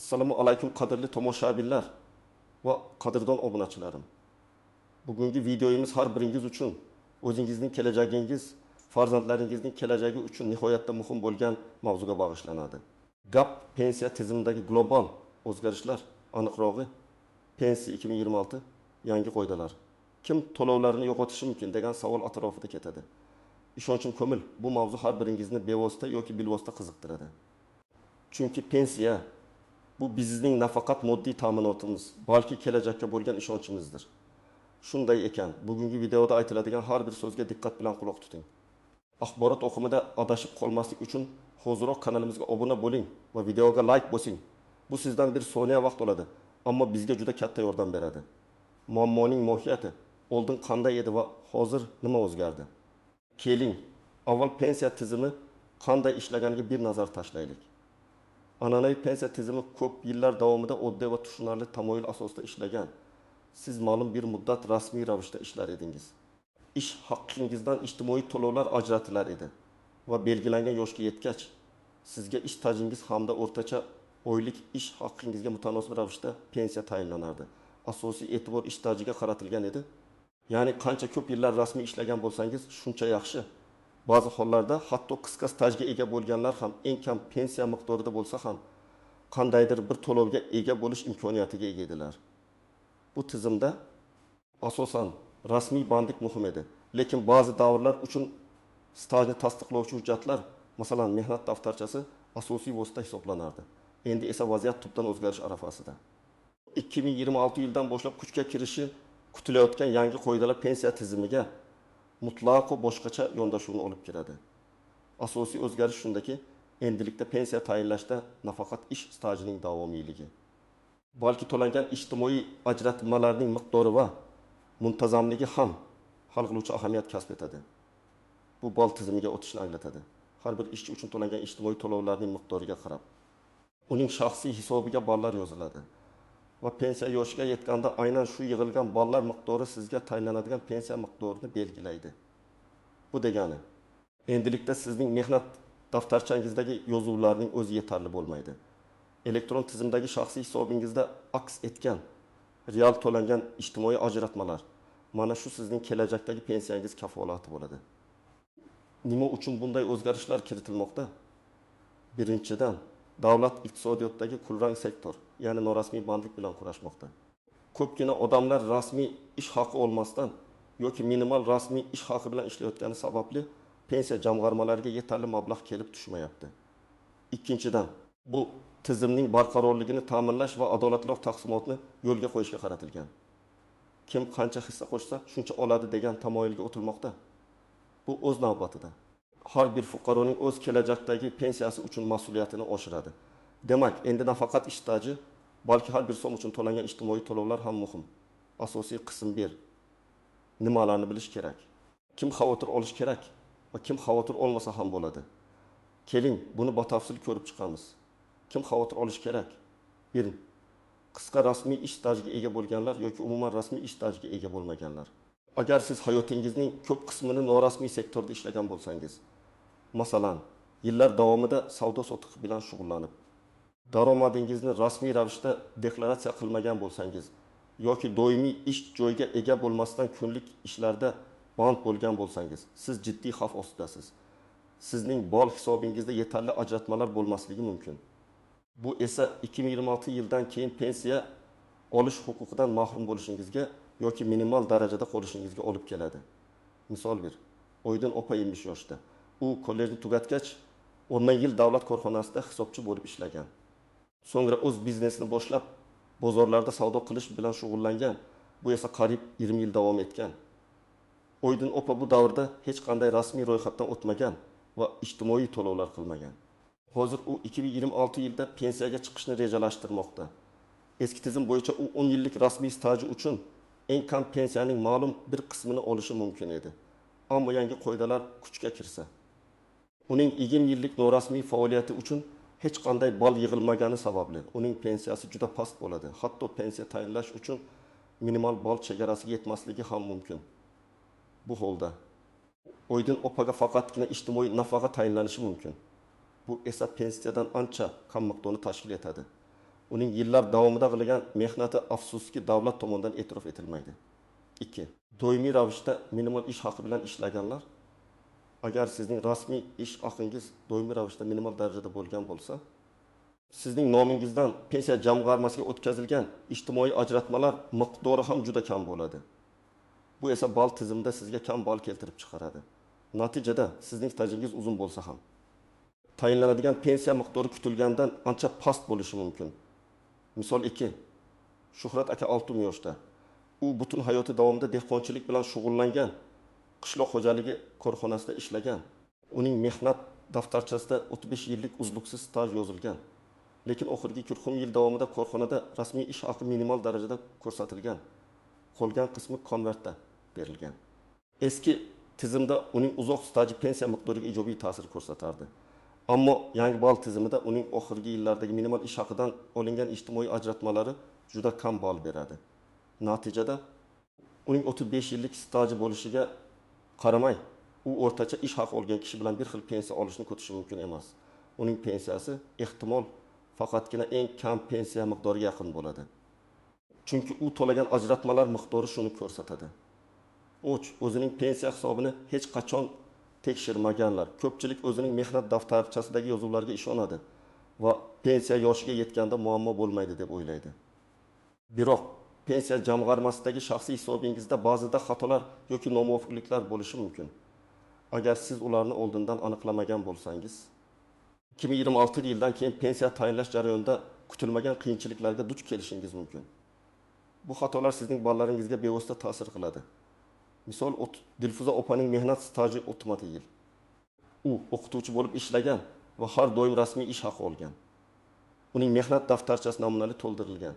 Assalomu alaykum qadrli tomoshabinlar va qadrdon obunachilarim. Bugungi videomiz har biringiz uchun o'zingizning kelajagingiz, farzandlaringizning kelajagi uchun nihoyatda muhim bo'lgan mavzuga bag'ishlanadi. Gap pensiya tizimidagi global o'zgarishlar, aniqrog'i pensiya 2026 yangi qoidalar. Kim to'lovlarini yo'qotishi mumkin degan savol atrofida ketadi. Ishonchim komil, bu mavzu har biringizni bevosita yoki bilvosita qiziqtiradi. Chunki pensiya bu bizning nafaqat moddiy ta'minotimiz, balki kelajakka bo'lgan ishonchimizdir. Shunday ekan, bugungi videoda aytiladigan har bir so'zga diqqat bilan quloq tuting. Axborot oqimida adashib qolmaslik uchun hoziroq kanalimizga obuna bo'ling va videoga like bosing. Bu sizdan bir soniya vaqt oladi, ammo bizga juda katta yordam beradi. Muammoning mohiyati oldin qanday edi va hozir nima o'zgardi? Keling, avval pensiya tizimi qanday ishlaganiga bir nazar tashlaylik. An'anaviy pensiya tizimi ko'p yillar davomida oddiy va tushunarli tamoyil asosida ishlagan. Siz ma'lum bir muddat rasmiy ravishda ishlar edingiz. Ish haqqingizdan ijtimoiy to'lovlar ajratilar edi va belgilangan yoshga yetgach, sizga ish stajingiz hamda o'rtacha oylik ish haqqingizga mutanosib ravishda pensiya tayinlanardi. Asosiy e'tibor ish stajiga qaratilgan edi. Ya'ni qancha ko'p yillar rasmiy ishlagan bo'lsangiz, shuncha yaxshi. Ba'zi hollarda hatto qisqa stajga ega bo'lganlar ham eng kam pensiya miqdorida bo'lsa ham qandaydir bir to'lovga ega bo'lish imkoniyatiga ega edilar. Bu tizimda asosan rasmiy bandlik muhim edi. Lekin ba'zi davrlar uchun stajni tasdiqlovchi hujjatlar, masalan, mehnat daftarchasi asosiy vosita hisoblanardi. Endi esa vaziyat tubdan o'zgarish arafasida. 2026 yildan boshlab kuchga kirishi kutilayotgan yangi qoidalar pensiya tizimiga mutlaqo boshqacha yondashuvni olib keladi. Asosiy o'zgarish shundaki, endilikda pensiya tayinlashda nafaqat ish stajining davomiyligi, balki to'langan ijtimoiy ajratmalarning miqdori va muntazamligi ham hal qiluvchi ahamiyat kasb etadi. Bu ball tizimiga o'tishni anglatadi. Har bir ishchi uchun to'langan ijtimoiy to'lovlarning miqdoriga qarab, uning shaxsiy hisobiga ballar yoziladi va pensiya yoshiga yetganda aynan shu yig'ilgan ballar miqdori sizga tayinlanadigan pensiya miqdorini belgilaydi. Bu degani, endilikda sizning mehnat daftarchangizdagi yozuvlarning o'zi yetarli bo'lmaydi. Elektron tizimdagi shaxsiy hisobingizda aks etgan real to'langan ijtimoiy ajratmalar mana shu sizning kelajakdagi pensiyangiz kafolati bo'ladi. Nima uchun bunday o'zgarishlar kiritilmoqda? Birinchidan, davlat iqtisodiyotdagi kulrang sektor, ya'ni norasmiy bandlik bilan kurashmoqda. Ko'pgina odamlar rasmiy ish haqi olmasdan yoki minimal rasmiy ish haqi bilan ishlayotgani sababli pensiya jamg'armalariga yetarli mablag' kelib tushmayapti. Ikkinchidan, bu tizimning barqarorligini ta'minlash va adolatli taqsimotni yo'lga qo'yishga qaratilgan. Kim qancha hissa qo'shsa, shuncha oladi degan tamoyilga o'tilmoqda. Bu o'z navbatida har bir fuqaroning o'z kelajakdagi pensiyasi uchun mas'uliyatini oshiradi. Demak, endi nafaqat ish staji, balki har bir som uchun to'langan ijtimoiy to'lovlar ham muhim. Asosiy qism 1. Nimalarni bilish kerak? Kim xavotir olish kerak va kim xavotir olmasa ham bo'ladi? Keling, buni batafsil ko'rib chiqamiz. Kim xavotir olish kerak? 1. Qisqa rasmiy ish stajiga ega bo'lganlar yoki umuman rasmiy ish stajiga ega bo'lmaganlar. Agar siz hayotingizning ko'p qismini norasmiy sektorda ishlagan bo'lsangiz, masalan, yillar davomida savdo-sotiq bilan shug'ullanib, daromadingizni rasmiy ravishda deklaratsiya qilmagan bo'lsangiz yoki doimiy ish joyiga ega bo'lmasdan kunlik ishlarda band bo'lgan bo'lsangiz, siz jiddiy xavf ostidasiz. Sizning bol hisobingizda yetarli ajratmalar bo'lmasligi mumkin. Bu esa 2026 yildan keyin pensiya olish huquqidan mahrum bo'lishingizga yoki minimal darajada qolishingizga olib keladi. Misol 1. Oydin opa 70 yoshda. U kollejni tugatgach 10 yil davlat korxonasida hisobchi bo'lib ishlagan. So'ngra o'z biznesini boshlab, bozorlarda savdo qilish bilan shug'ullangan. Bu esa qariyb 20 yil davom etgan. Oydin opa bu davrda hech qanday rasmiy ro'yxatdan o'tmagan va ijtimoiy to'lovlar qilmagan. Hozir u 2026 yilda pensiyaga chiqishni rejalashtirmoqda. Eski tizim bo'yicha u 10 yillik rasmiy staji uchun eng kam pensiyaning ma'lum bir qismini olishi mumkin edi. Ammo yangi qoidalar kuchga kirsa, uning 20 yillik norasmiy faoliyati uchun hech qanday ball yig'ilmagani sababli uning pensiyasi juda past bo'ladi. Hatto pensiya tayinlash uchun minimal ball chegarasiga yetmasligi ham mumkin. Bu holda Oydin opaga faqatgina ijtimoiy nafaqa tayinlanishi mumkin. Bu esa pensiyadan ancha kam miqdorni tashkil etadi. Uning yillar davomida qilgan mehnati afsuski davlat tomonidan e'tirof etilmaydi. 2. Doimiy ravishda minimal ish haqi bilan ishlaganlar, agar sizning rasmiy ish haqingiz doimiy ravishda minimal darajada bo'lgan bo'lsa, sizning nomingizdan pensiya jamg'armasiga o'tkazilgan ijtimoiy ajratmalar miqdori ham juda kam bo'ladi. Bu esa ball tizimida sizga kam ball keltirib chiqaradi. Natijada sizning stajingiz uzun bo'lsa ham tayinlanadigan pensiya miqdori kutilgandan ancha past bo'lishi mumkin. Misol 2. Shuhrat aka 60 yoshda. U butun hayoti davomida dehqonchilik bilan shug'ullangan, qishloq xo'jaligi korxonasida ishlagan. Uning mehnat daftarchasida 35 yillik uzluksiz staj yozilgan. Lekin oxirgi 40 yil davomida korxonada rasmiy ish haqi minimal darajada ko'rsatilgan. Qolgan qismi konvertda berilgan. Eski tizimda uning uzoq staji pensiya miqdoriga ijobiy ta'sir ko'rsatardi. Ammo yangi ball tizimida uning oxirgi yillardagi minimal ish haqidan olingan ijtimoiy ajratmalari juda kam ball beradi. Natijada uning 35 yillik staji bo'lishiga qaramay, u o'rtacha ish haqi olgan kishi bilan bir xil pensiya olishni kutishi mumkin emas. Uning pensiyasi ehtimol faqatgina eng kam pensiya miqdoriga yaqin bo'ladi. Chunki u to'lagan ajratmalar miqdori shuni ko'rsatadi. O'zining pensiya hisobini hech qachon tekshirmaganlar. Ko'pchilik o'zining mehnat daftarchasidagi yozuvlarga ishonadi va pensiya yoshiga yetganda muammo bo'lmaydi deb o'ylaydi. Biroq pensiya jamg'armasidagi shaxsiy hisobingizda ba'zida xatolar yoki nomuvofiqliklar bo'lishi mumkin. Agar siz ularni oldindan aniqlamagan bo'lsangiz, 2026-yildan keyin pensiya tayinlash jarayonida kutilmagan qiyinchiliklarga duch kelishingiz mumkin. Bu xatolar sizning ballaringizga bevosita ta'sir qiladi. Misol, Dilfuza opaning mehnat staji 36 yil. U o'qituvchi bo'lib ishlagan va har doim rasmiy ish haqi olgan. Uning mehnat daftarchasi namunali to'ldirilgan.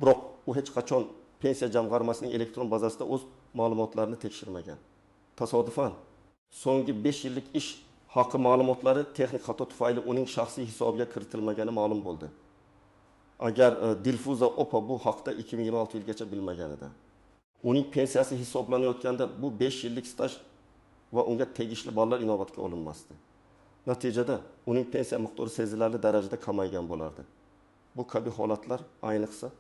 Biroq u hech qachon pensiya jamg'armasining elektron bazasida o'z ma'lumotlarini tekshirmagan. Tasodifan so'nggi 5 yillik ish haqi ma'lumotlari texnik xato tufayli uning shaxsiy hisobiga kiritilmagani ma'lum bo'ldi. Agar Dilfuza opa bu haqda 2026 yilgacha bilmagan edi. Uning pensiyasi hisoblanayotganda bu 5 yillik staj va unga tegishli ballar inobatga olinmasdi. Natijada uning pensiya miqdori sezilarli darajada kamaygan bo'lardi. Bu kabi holatlar ayniqsa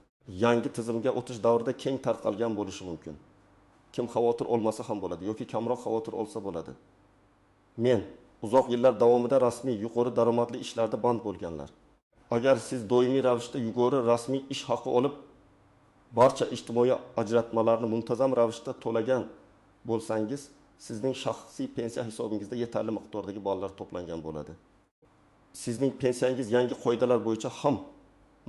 yangi tizimga o'tish davrida keng tarqalgan bo'lishi mumkin. Kim xavotir olmasa ham bo'ladi yoki kamroq xavotir olsa bo'ladi. Men uzoq yillar davomida rasmiy yuqori daromadli ishlarda band bo'lganlar. Agar siz doimiy ravishda yuqori rasmiy ish haqi olib, barcha ijtimoiy ajratmalarni muntazam ravishda to'lagan bo'lsangiz, sizning shaxsiy pensiya hisobingizda yetarli miqdordagi ballar to'plangan bo'ladi. Sizning pensiyangiz yangi qoidalar bo'yicha ham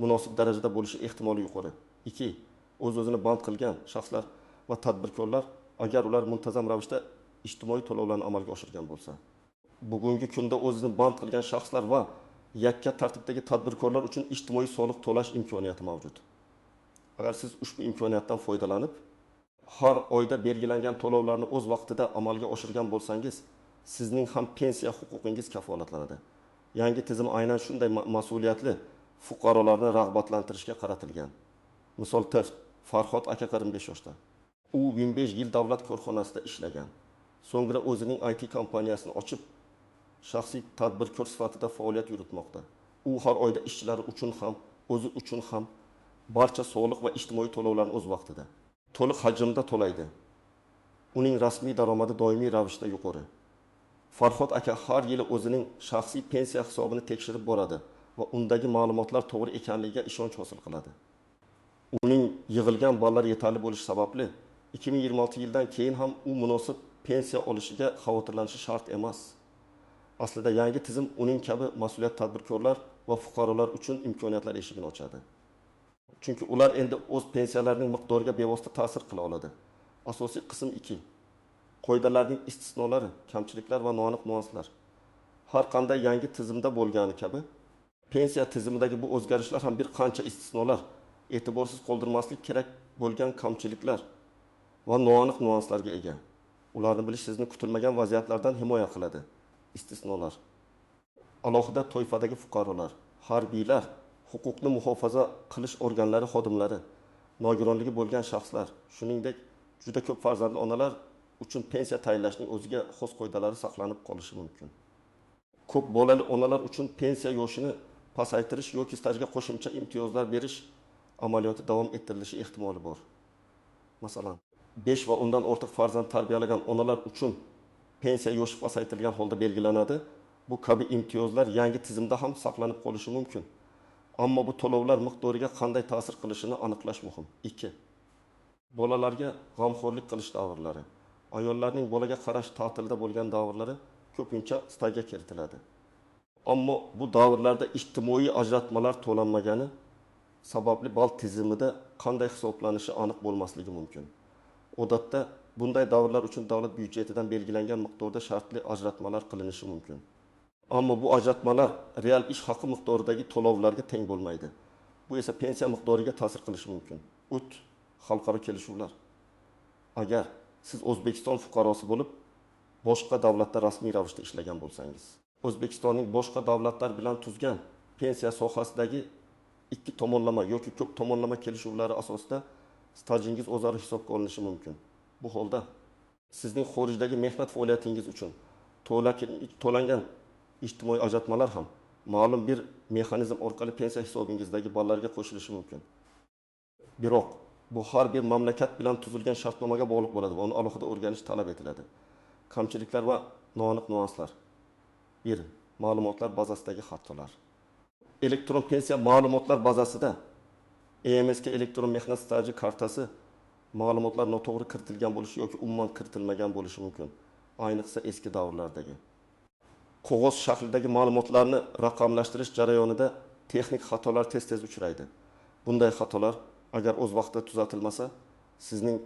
munosib darajada bo'lishi ehtimoli yuqori. 2. O'z-o'zini band qilgan shaxslar va tadbirkorlar, agar ular muntazam ravishda ijtimoiy to'lovlarni amalga oshirgan bo'lsa. Bugungi kunda o'zini band qilgan shaxslar va yakka tartibdagi tadbirkorlar uchun ijtimoiy soliq to'lash imkoniyati mavjud. Agar siz ushbu imkoniyatdan foydalanib, har oyda belgilangan to'lovlarni o'z vaqtida amalga oshirgan bo'lsangiz, sizning ham pensiya huquqingiz kafolatlanadi. Yangi tizim aynan shunday mas'uliyatli fuqarolarni rag'batlantirishga qaratilgan. Misol Farhod aka 45 yoshda. U 25 yil davlat korxonasida ishlagan. So'ngra o'zining IT kompaniyasini ochib, shaxsiy tadbirkor sifatida faoliyat yuritmoqda. U har oyda ishchilari uchun ham, o'zi uchun ham barcha soliq va ijtimoiy to'lovlarni o'z vaqtida, to'liq hajmda to'laydi. Uning rasmiy daromadi doimiy ravishda yuqori. Farhod aka har yili o'zining shaxsiy pensiya hisobini tekshirib boradi va undagi ma'lumotlar to'g'ri ekanligiga ishonch hosil qiladi. Uning yig'ilgan ballar yetarli bo'lishi sababli 2026 yildan keyin ham u munosib pensiya olishiga xavotirlanishi shart emas. Aslida yangi tizim uning kabi mas'uliyat tadbirkorlar va fuqarolar uchun imkoniyatlar eshigini ochadi. Chunki ular endi o'z pensiyalarining miqdoriga bevosita ta'sir qila oladi. Asosiy qism 2. Qoidalarning istisnolari, kamchiliklar va noaniq nuanslar. Har qanday yangi tizimda bo'lgani kabi, pensiya tizimidagi bu o'zgarishlar ham bir qancha istisnolar, e'tiborsiz qoldirmaslik kerak bo'lgan kamchiliklar va noaniq nuanslarga ega. Ularni bilish sizni kutilmagan vaziyatlardan himoya qiladi. Istisnolar. Alohida toifadagi fuqarolar, harbiylar, huquqni muhofaza qilish organlari xodimlari, nogironligi bo'lgan shaxslar, shuningdek juda ko'p farzandli onalar uchun pensiya tayinlashning o'ziga xos qoidalari saqlanib qolishi mumkin. Ko'p bolali onalar uchun pensiya yoshini pasaytirish yoki stajga qo'shimcha imtiyozlar berish amaliyoti davom ettirilishi ehtimoli bor. Masalan, 5 va undan ortiq farzand tarbiyalagan onalar uchun pensiya yoshi pasaytirilgan holda belgilanadi. Bu kabi imtiyozlar yangi tizimda ham saqlanib qolishi mumkin. Ammo bu to'lovlar miqdoriga qanday ta'sir qilishini aniqlash muhim. 2. Bolalarga g'amxo'rlik qilish davrlari. Ayollarning bolaga qarash ta'tilda bo'lgan davrlari ko'pincha stajga kiritiladi. Ammo bu davrlarda ijtimoiy ajratmalar to'lanmagani sababli bal tizimida qanday hisoblanishi aniq bo'lmasligi mumkin. Odatda bunday davrlar uchun davlat byudjetidan belgilangan miqdorda shartli ajratmalar qilinishi mumkin. Ammo bu ajratmalar real ish haqi miqdoridagi to'lovlarga teng bo'lmaydi. Bu esa pensiya miqdoriga ta'sir qilishi mumkin. Xalqaro kelishuvlar. Agar siz O'zbekiston fuqarosi bo'lib, boshqa davlatda rasmiy ravishda ishlagan bo'lsangiz, O'zbekistonning boshqa davlatlar bilan tuzgan pensiya sohasidagi ikki tomonlama yoki ko'p tomonlama kelishuvlari asosida stajingiz o'zaro hisobga olinishi mumkin. Bu holda sizning xorijdagi mehnat faoliyatingiz uchun to'langan ijtimoiy ajratmalar ham ma'lum bir mexanizm orqali pensiya hisobingizdagi ballarga qo'shilishi mumkin. Biroq bu har bir mamlakat bilan tuzilgan shartnomaga bog'liq bo'ladi va uni alohida o'rganish talab etiladi. Kamchiliklar va noaniq nuanslar. 1. Ma'lumotlar bazasidagi xatolar. Elektron pensiya ma'lumotlar bazasida EMSga elektron mehnat staji kartasi ma'lumotlar noto'g'ri kiritilgan bo'lishi yoki umuman kiritilmagan bo'lishi mumkin. Ayniqsa eski davrlardagi. Qog'oz shaklidagi ma'lumotlarni raqamlashtirish jarayonida texnik xatolar tez-tez uchraydi. Bunday xatolar agar o'z vaqtida tuzatilmasa, sizning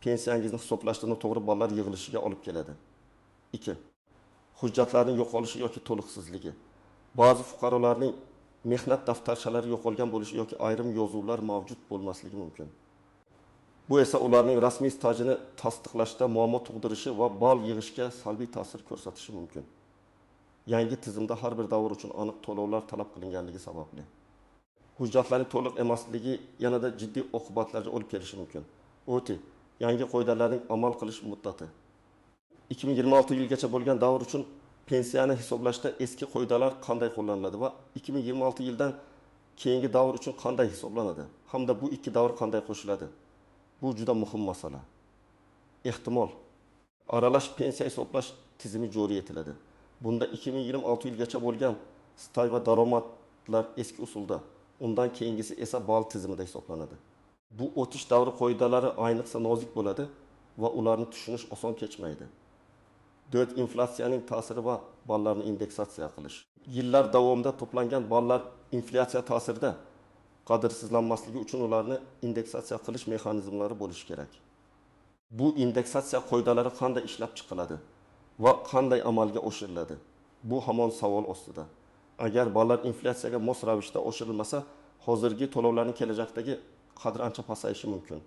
pensiyangizni hisoblashda noto'g'ri ballar yig'ilishiga olib keladi. 2. Hujjatlarning yo'qolishi yoki to'liqsizligi. Ba'zi fuqarolarning mehnat daftarchalari yo'qolgan bo'lishi yoki ayrim yozuvlar mavjud bo'lmasligi mumkin. Bu esa ularning rasmiy stajini tasdiqlashda muammo tug'dirishi va ball yig'ishga salbiy ta'sir ko'rsatishi mumkin. Yangi tizimda har bir davr uchun aniq to'lovlar talab qilinganligi sababli hujjatlarning to'liq emasligi yanada jiddiy oqibatlarga olib kelishi mumkin. Yangi qoidalarning amal qilish muddati. 2026 yilgacha bo'lgan davr uchun pensiyani hisoblashda eski qoidalar qanday qo'llaniladi va 2026 yildan keyingi davr uchun qanday hisoblanadi hamda bu ikki davr qanday qo'shiladi? Bu juda muhim masala. Ehtimol aralash pensiya hisoblash tizimi joriy etiladi. Bunda 2026 yilgacha bo'lgan staj va daromadlar eski usulda, undan keyingisi esa ball tizimida hisoblanadi. Bu o'tish davri qoidalari ayniqsa nozik bo'ladi va ularni tushunish oson kechmaydi. 4. Inflyatsiyaning ta'siri va ballarni indeksatsiya qilish. Yillar davomida to'plangan ballar inflyatsiya ta'sirida qadrsizlanmasligi uchun ularni indeksatsiya qilish mexanizmlari bo'lishi kerak. Bu indeksatsiya qoidalari qanday ishlab chiqiladi va qanday amalga oshiriladi? Bu hamon savol ostida. Agar ballar inflyatsiyaga mos ravishda oshirilmasa, hozirgi to'lovlarning kelajakdagi qadri ancha pasayishi mumkin.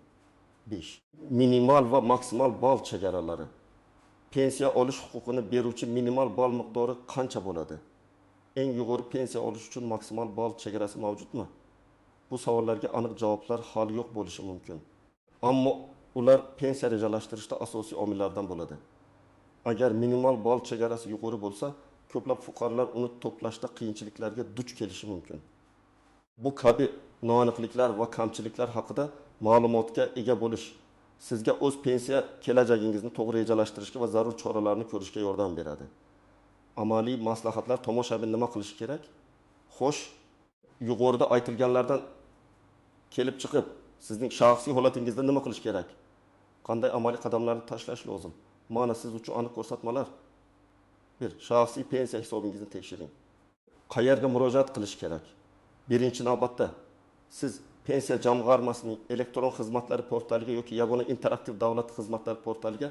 5. Minimal va maksimal ball chegaralari. Pensiya olish huquqini beruvchi minimal ball miqdori qancha bo'ladi? Eng yuqori pensiya olish uchun maksimal ball chegarasi mavjudmi? Bu savollarga aniq javoblar hali yo'q bo'lishi mumkin. Ammo ular pensiya rejalashtirishda asosiy omillardan bo'ladi. Agar minimal ball chegarasi yuqori bo'lsa, ko'plab fuqarolar uni to'plashda qiyinchiliklarga duch kelishi mumkin. Bu kabi noaniqliklar va kamchiliklar haqida ma'lumotga ega bo'lish sizga o'z pensiya kelajagingizni to'g'ri rejalashtirishga va zarur choralarni ko'rishga yordam beradi. Amaliy maslahatlar tomoshabin nima qilish kerak? Xo'sh, yuqorida aytilganlardan kelib chiqib, sizning shaxsiy holatingizda nima qilish kerak? Qanday amaliy qadamlarni tashlash lozim? Mana siz uchun aniq ko'rsatmalar. 1. Shaxsiy pensiya hisobingizni tekshiring. Qayerga murojaat qilish kerak? Birinchi navbatda siz pensiya jamg'armasining elektron xizmatlari portaliga yoki yagona interaktiv davlat xizmatlari portaliga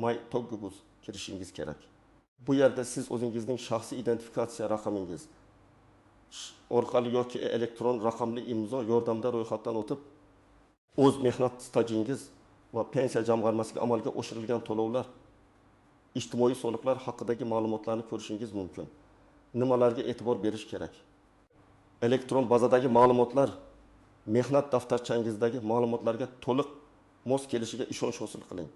My.Toggubus kirishingiz kerak. Bu yerda siz o'zingizning shaxsiy identifikatsiya raqamingiz orqali yoki elektron raqamli imzo yordamida ro'yxatdan o'tib, o'z mehnat stajingiz va pensiya jamg'armasiga amalga oshirilgan to'lovlar, ijtimoiy soliqlar haqidagi ma'lumotlarni ko'rishingiz mumkin. Nimalarga e'tibor berish kerak? Elektron bazadagi ma'lumotlar mehnat daftarchangizdagi ma'lumotlarga to'liq mos kelishiga ishonch hosil qiling.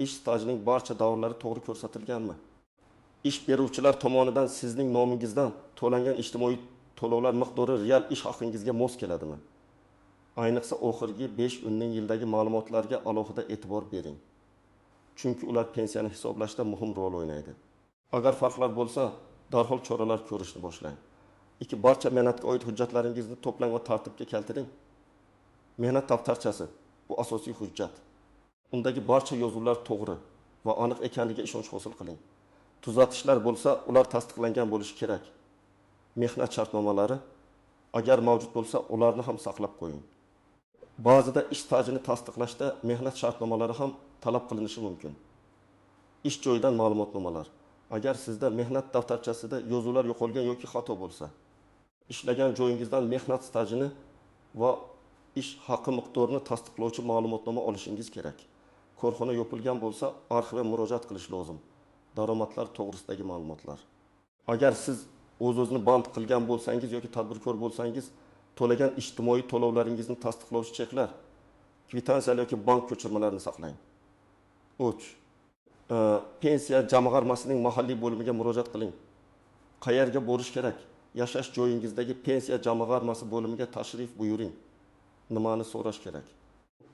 Ish stajining barcha davrlari to'g'ri ko'rsatilganmi? Ish beruvchilar tomonidan sizning nomingizdan to'langan ijtimoiy to'lovlar miqdori real ish haqingizga mos keladimi? Ayniqsa oxirgi 5-10 yildagi ma'lumotlarga alohida e'tibor bering. Chunki ular pensiyani hisoblashda muhim rol o'ynaydi. Agar farqlar bo'lsa, darhol choralar ko'rishni boshlang. Barcha mehnatga oid hujjatlaringizni to'plang va tartibga keltiring. Mehnat daftarchasi bu asosiy hujjat. Undagi barcha yozuvlar to'g'ri va aniq ekanligiga ishonch hosil qiling. Tuzatishlar bo'lsa, ular tasdiqlangan bo'lishi kerak. Mehnat shartnomalari agar mavjud bo'lsa, ularni ham saqlab qo'ying. Ba'zida ish stajini tasdiqlashda mehnat shartnomalari ham talab qilinishi mumkin. Ish joyidan ma'lumotnomalar. Agar sizda mehnat daftarchasida yozuvlar yo'qolgan yoki xato bo'lsa, ishlagan joyingizdan mehnat stajini va ish haqi miqdorini tasdiqlovchi ma'lumotnoma olishingiz kerak. Korxona yopilgan bo'lsa, arxivga murojaat qilish lozim. Daromadlar to'g'risidagi ma'lumotlar. Agar siz o'z-o'zini band qilgan bo'lsangiz yoki tadbirkor bo'lsangiz, to'lagan ijtimoiy to'lovlaringizni tasdiqlovchi cheklar, kvitansiyalar yoki bank ko'chirmalarini saqlang. 3. Pensiya jamg'armasining mahalliy bo'limiga murojaat qiling. Qayerga borish kerak? Yashash joyingizdagi pensiya jamg'armasi bo'limiga tashrif buyuring. Nimani so'rash kerak?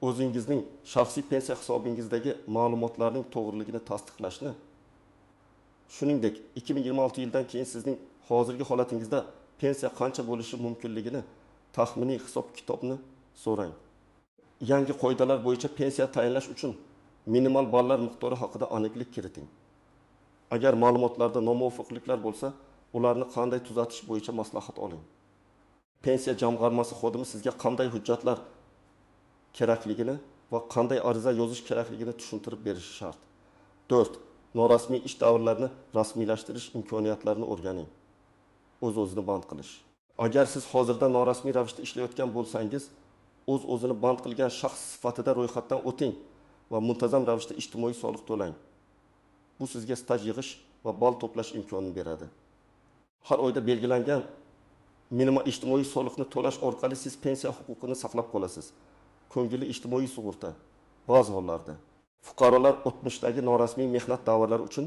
O'zingizning shaxsiy pensiya hisobingizdagi ma'lumotlarning to'g'riligini tasdiqlashni, shuningdek 2026 yildan keyin sizning hozirgi holatingizda pensiya qancha bo'lishi mumkinligini taxminiy hisob-kitobni so'rang. Yangi qoidalar bo'yicha pensiya tayinlash uchun minimal ballar miqdori haqida aniqlik kiriting. Agar ma'lumotlarda nomuvofiqliklar bo'lsa, ularni qanday tuzatish bo'yicha maslahat oling. Pensiya jamg'armasi xodimi sizga qanday hujjatlar kerakligini va qanday ariza yozish kerakligini tushuntirib berishi shart. 4. Norasmiy ish davrlarini rasmiylashtirish imkoniyatlarini o'rganing. O'z-o'zini band qilish. Agar siz hozirda norasmiy ravishda ishlayotgan bo'lsangiz, o'z-o'zini band qilgan shaxs sifatida ro'yxatdan o'ting va muntazam ravishda ijtimoiy soliq to'lang. Bu sizga staj yig'ish va ball to'plash imkonini beradi. Har oyda belgilangan minimal ijtimoiy soliqni to'lash orqali siz pensiya huquqini saqlab qolasiz. Ko'ngilli ijtimoiy sug'urta. Ba'zi hollarda fuqarolar o'tmishdagi norasmiy mehnat davrlari uchun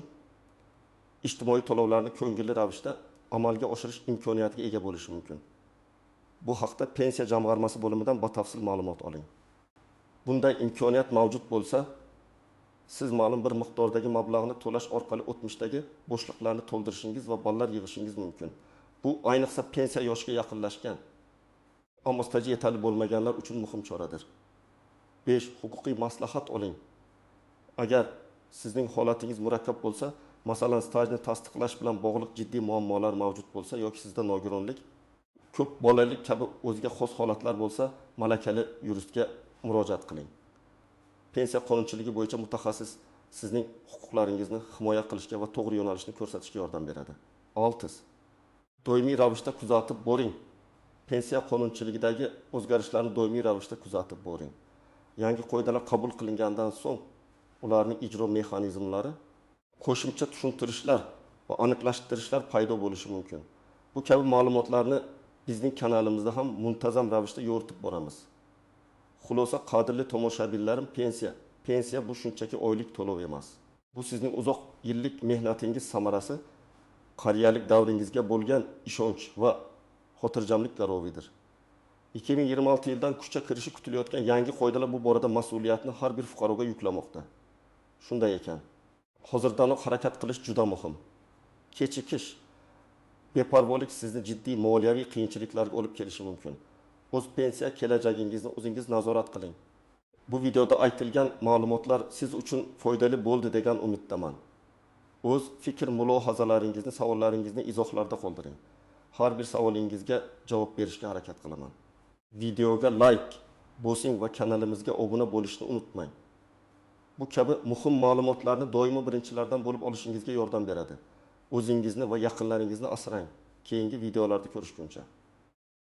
ijtimoiy to'lovlarni ko'ngilli ravishda amalga oshirish imkoniyatiga ega bo'lishi mumkin. Bu haqda pensiya jamg'armasi bo'limidan batafsil ma'lumot oling. Bunday imkoniyat mavjud bo'lsa, siz ma'lum bir miqdordagi mablag'ni to'lash orqali o'tmishdagi bo'shliqlarni to'ldirishingiz va ballar yig'ishingiz mumkin. Bu ayniqsa pensiya yoshiga yaqinlashgan, ammo staji yetarli bo'lmaganlar uchun muhim choradir. 5. Huquqiy maslahat oling. Agar sizning holatingiz murakkab bo'lsa, masalan, stajni tasdiqlash bilan bog'liq jiddiy muammolar mavjud bo'lsa yoki sizda nogironlik, ko'p bolalik kabi o'ziga xos holatlar bo'lsa, malakali yuristga murojaat qiling. Pensiya qonunchiligi bo'yicha mutaxassis sizning huquqlaringizni himoya qilishga va to'g'ri yo'nalishni ko'rsatishga yordam beradi. 6. Doimiy ravishda kuzatib boring. Pensiya qonunchiligidagi o'zgarishlarni doimiy ravishda kuzatib boring. Yangi qoidalar qabul qilingandan so'ng ularning ijro mexanizmlari, qo'shimcha tushuntirishlar va aniqlashtirishlar paydo bo'lishi mumkin. Bu kabi ma'lumotlarni bizning kanalimizda ham muntazam ravishda yo'ritib boramiz. Xulosa, qadrli tomoshabinlarim, pensiya bu shunchaki oylik to'lov emas. Bu sizning uzoq yillik mehnatingiz samarasi, qariyalik davringizga bo'lgan ishonch va xotirjamlik garovidir. 2026 yildan kuchga kirishi kutilayotgan yangi qoidalar bu borada mas'uliyatni har bir fuqaroga yuklamoqda. Shunday ekan, hozirdan harakat qilish juda muhim. Kechikish, beparvolik sizni jiddiy moliyaviy qiyinchiliklarga olib kelishi mumkin. O'z pensiya kelajagingizni o'zingiz nazorat qiling. Bu videoda aytilgan ma'lumotlar siz uchun foydali bo'ldi degan umiddaman. O'z fikr mulohazalaringizni, savollaringizni izohlarda qoldiring. Har bir savolingizga javob berishga harakat qilaman. Videoga like bosing va kanalimizga obuna bo'lishni unutmang. Bu kabi muhim ma'lumotlarni doimo birinchilardan bo'lib olishingizga yordam beradi. O'zingizni va yaqinlaringizni asrang. Keyingi videolarda ko'rishguncha.